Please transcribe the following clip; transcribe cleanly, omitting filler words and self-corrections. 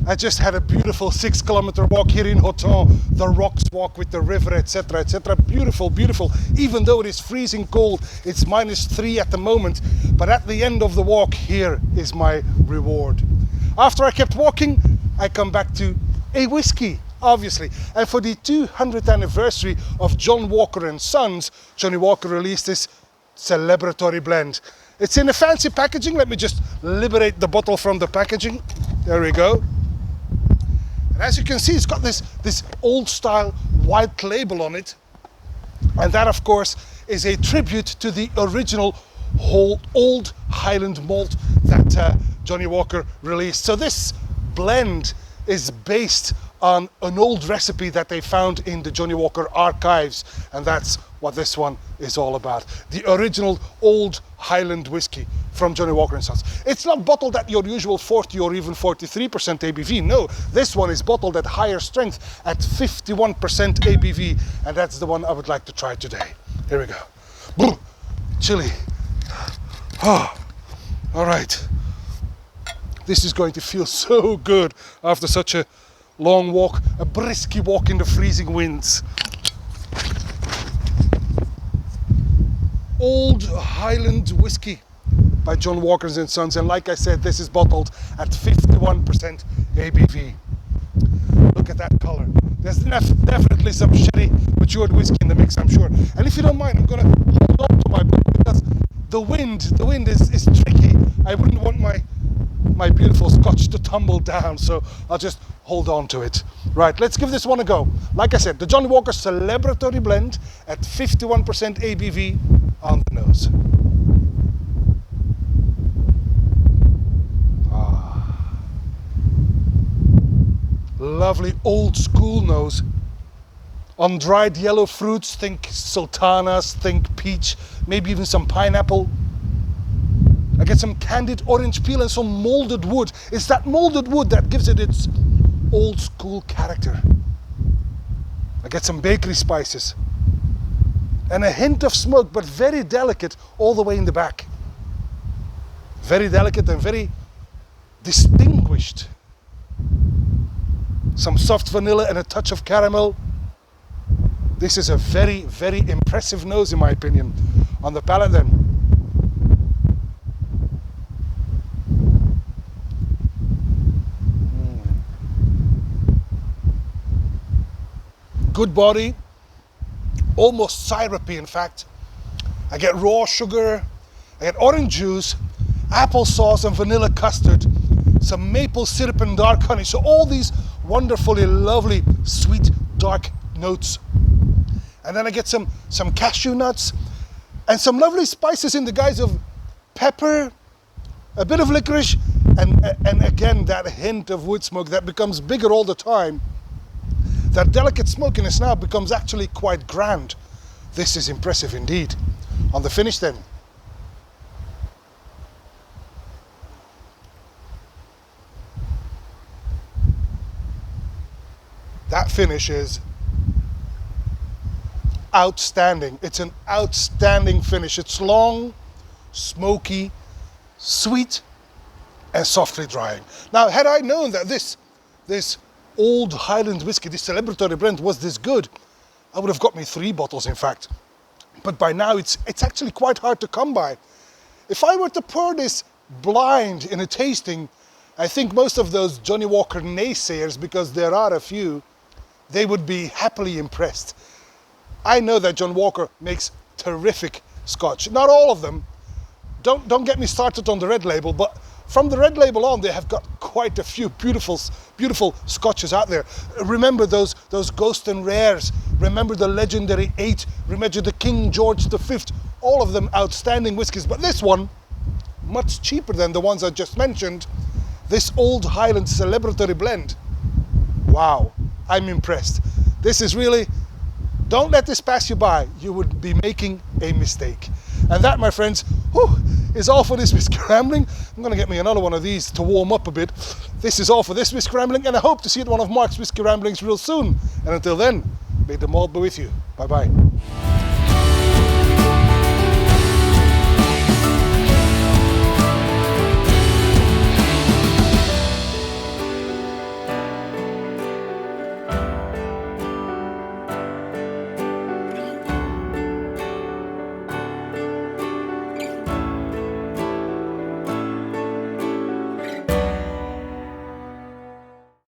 I just had a beautiful 6-kilometer walk here in Hoton, the rocks walk with the river, etc, etc. Beautiful, beautiful. Even though it is freezing cold, it's -3 at the moment, but at the end of the walk, here is my reward. After I kept walking, I come back to a whiskey, obviously. And for the 200th anniversary of John Walker and Sons, Johnnie Walker released this Celebratory Blend. It's in a fancy packaging. Let me just liberate the bottle from the packaging. There we go. And as you can see, it's got this old style white label on it. And that, of course, is a tribute to the original Old Highland malt that Johnnie Walker released. So this blend is based on an old recipe that they found in the Johnnie Walker archives, and that's what this one is all about. The original Old Highland Whisky from Johnnie Walker and Sons. It's not bottled at your usual 40 or even 43% ABV. No, this one is bottled at higher strength at 51% ABV, and that's the one I would like to try today. Here we go. Boom. Chilly. Oh, all right. This is going to feel so good after such a long walk, a brisky walk in the freezing winds. Old Highland Whisky by John Walker and Sons, and like I said, this is bottled at 51% ABV. Look at that color. There's definitely some sherry matured whiskey in the mix, I'm sure. And if you don't mind, I'm going to hold on to my bottle because the wind is tricky. I wouldn't want my beautiful scotch to tumble down, so I'll just hold on to it. Right, let's give this one a go. Like I said, the Johnnie Walker Celebratory Blend at 51% ABV on the nose. Lovely old school nose. On dried yellow fruits, think sultanas, think peach, maybe even some pineapple. I get some candied orange peel and some molded wood. It's that molded wood that gives it its old school character. I get some bakery spices and a hint of smoke, but very delicate all the way in the back. Very delicate and very distinguished. Some soft vanilla and a touch of caramel. This is a very, very impressive nose in my opinion. On the palate then. Good body, almost syrupy in fact. I get raw sugar, I get orange juice, applesauce and vanilla custard, some maple syrup and dark honey. So all these wonderfully lovely sweet dark notes. And then I get some cashew nuts and some lovely spices in the guise of pepper, a bit of licorice, and again that hint of wood smoke that becomes bigger all the time. That delicate smokiness now becomes actually quite grand. This is impressive indeed. On the finish then. That finish is outstanding. It's an outstanding finish. It's long, smoky, sweet, and softly drying. Now, had I known that this Old Highland Whisky, this Celebratory Blend was this good, I would have got me 3 bottles in fact. But by now it's actually quite hard to come by. If I were to pour this blind in a tasting, I think most of those Johnnie Walker naysayers, because there are a few, they would be happily impressed. I know that John Walker makes terrific scotch. Not all of them. Don't get me started on the red label, but from the red label on, they have got quite a few beautiful scotches out there. Remember those Ghost and Rares. Remember the legendary 8. Remember the King George V. All of them outstanding whiskies. But this one, much cheaper than the ones I just mentioned. This Old Highland Celebratory Blend. Wow, I'm impressed. This is really, don't let this pass you by. You would be making a mistake. And that, my friends, is all for this Whiskey Rambling. I'm going to get me another one of these to warm up a bit. This is all for this Whiskey Rambling, and I hope to see you at one of Mark's Whiskey Ramblings real soon. And until then, may the malt be with you. Bye-bye.